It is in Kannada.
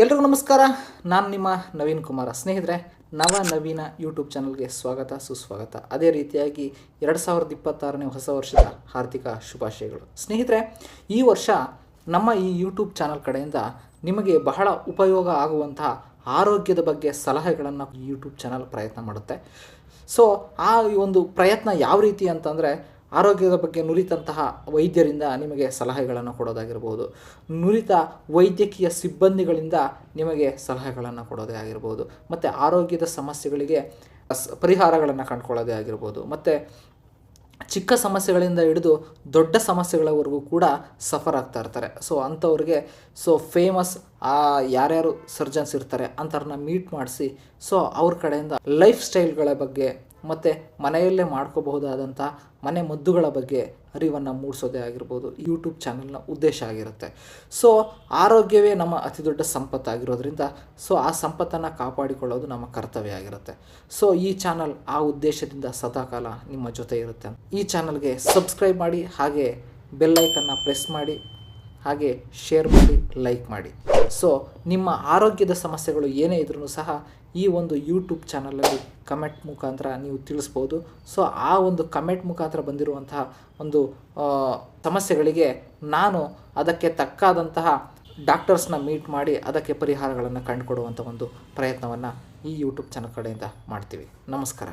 ಎಲ್ರಿಗೂ ನಮಸ್ಕಾರ. ನಾನು ನಿಮ್ಮ ನವೀನ್ ಕುಮಾರ. ಸ್ನೇಹಿತರೆ, ನವೀನ ಯೂಟ್ಯೂಬ್ ಚಾನಲ್ಗೆ ಸ್ವಾಗತ ಸುಸ್ವಾಗತ. ಅದೇ ರೀತಿಯಾಗಿ 2026ನೇ ಹೊಸ ವರ್ಷದ ಹಾರ್ದಿಕ ಶುಭಾಶಯಗಳು. ಸ್ನೇಹಿತರೆ, ಈ ವರ್ಷ ನಮ್ಮ ಈ ಯೂಟ್ಯೂಬ್ ಚಾನಲ್ ಕಡೆಯಿಂದ ನಿಮಗೆ ಬಹಳ ಉಪಯೋಗ ಆಗುವಂತಹ ಆರೋಗ್ಯದ ಬಗ್ಗೆ ಸಲಹೆಗಳನ್ನು ಯೂಟ್ಯೂಬ್ ಚಾನಲ್ ಪ್ರಯತ್ನ ಮಾಡುತ್ತೆ. ಸೊ ಆ ಒಂದು ಪ್ರಯತ್ನ ಯಾವ ರೀತಿ ಅಂತಂದರೆ, ಆರೋಗ್ಯದ ಬಗ್ಗೆ ನುರಿತಂತಹ ವೈದ್ಯರಿಂದ ನಿಮಗೆ ಸಲಹೆಗಳನ್ನು ಕೊಡೋದಾಗಿರ್ಬೋದು, ನುರಿತ ವೈದ್ಯಕೀಯ ಸಿಬ್ಬಂದಿಗಳಿಂದ ನಿಮಗೆ ಸಲಹೆಗಳನ್ನು ಕೊಡೋದೇ ಆಗಿರ್ಬೋದು, ಮತ್ತು ಆರೋಗ್ಯದ ಸಮಸ್ಯೆಗಳಿಗೆ ಪರಿಹಾರಗಳನ್ನು ಕಂಡುಕೊಳ್ಳೋದೇ ಆಗಿರ್ಬೋದು, ಮತ್ತು ಚಿಕ್ಕ ಸಮಸ್ಯೆಗಳಿಂದ ಹಿಡಿದು ದೊಡ್ಡ ಸಮಸ್ಯೆಗಳವರೆಗೂ ಕೂಡ ಸಫರ್ ಆಗ್ತಾ ಇರ್ತಾರೆ. ಸೊ ಅಂಥವ್ರಿಗೆ ಫೇಮಸ್ ಯಾರ್ಯಾರು ಸರ್ಜನ್ಸ್ ಇರ್ತಾರೆ ಅಂಥವ್ರನ್ನ ಮೀಟ್ ಮಾಡಿಸಿ ಅವ್ರ ಕಡೆಯಿಂದ ಲೈಫ್ ಸ್ಟೈಲ್ಗಳ ಬಗ್ಗೆ ಮತ್ತು ಮನೆಯಲ್ಲೇ ಮಾಡ್ಕೋಬಹುದಾದಂಥ ಮನೆ ಮದ್ದುಗಳ ಬಗ್ಗೆ ಅರಿವನ್ನು ಮೂಡಿಸೋದೇ ಆಗಿರ್ಬೋದು ಯೂಟ್ಯೂಬ್ ಚಾನಲ್ನ ಉದ್ದೇಶ ಆಗಿರುತ್ತೆ. ಆರೋಗ್ಯವೇ ನಮ್ಮ ಅತಿ ದೊಡ್ಡ ಸಂಪತ್ತಾಗಿರೋದ್ರಿಂದ ಆ ಸಂಪತ್ತನ್ನು ಕಾಪಾಡಿಕೊಳ್ಳೋದು ನಮ್ಮ ಕರ್ತವ್ಯ ಆಗಿರುತ್ತೆ. ಈ ಚಾನಲ್ ಆ ಉದ್ದೇಶದಿಂದ ಸದಾಕಾಲ ನಿಮ್ಮ ಜೊತೆ ಇರುತ್ತೆ. ಈ ಚಾನಲ್ಗೆ ಸಬ್ಸ್ಕ್ರೈಬ್ ಮಾಡಿ, ಹಾಗೆ ಬೆಲ್ಲೈಕನ್ನು ಪ್ರೆಸ್ ಮಾಡಿ, ಹಾಗೆ ಶೇರ್ ಮಾಡಿ, ಲೈಕ್ ಮಾಡಿ. ನಿಮ್ಮ ಆರೋಗ್ಯದ ಸಮಸ್ಯೆಗಳು ಏನೇ ಇದ್ರೂ ಸಹ ಈ ಒಂದು ಯೂಟ್ಯೂಬ್ ಚಾನಲಲ್ಲಿ ಕಮೆಂಟ್ ಮುಖಾಂತರ ನೀವು ತಿಳಿಸ್ಬೋದು. ಆ ಒಂದು ಕಮೆಂಟ್ ಮುಖಾಂತರ ಬಂದಿರುವಂತಹ ಒಂದು ಸಮಸ್ಯೆಗಳಿಗೆ ನಾನು ಅದಕ್ಕೆ ತಕ್ಕಾದಂತಹ ಡಾಕ್ಟರ್ಸ್ನ ಮೀಟ್ ಮಾಡಿ ಅದಕ್ಕೆ ಪರಿಹಾರಗಳನ್ನು ಕಂಡುಕೊಡುವಂಥ ಒಂದು ಪ್ರಯತ್ನವನ್ನು ಈ ಯೂಟ್ಯೂಬ್ ಚಾನಲ್ ಕಡೆಯಿಂದ ಮಾಡ್ತೀವಿ. ನಮಸ್ಕಾರ.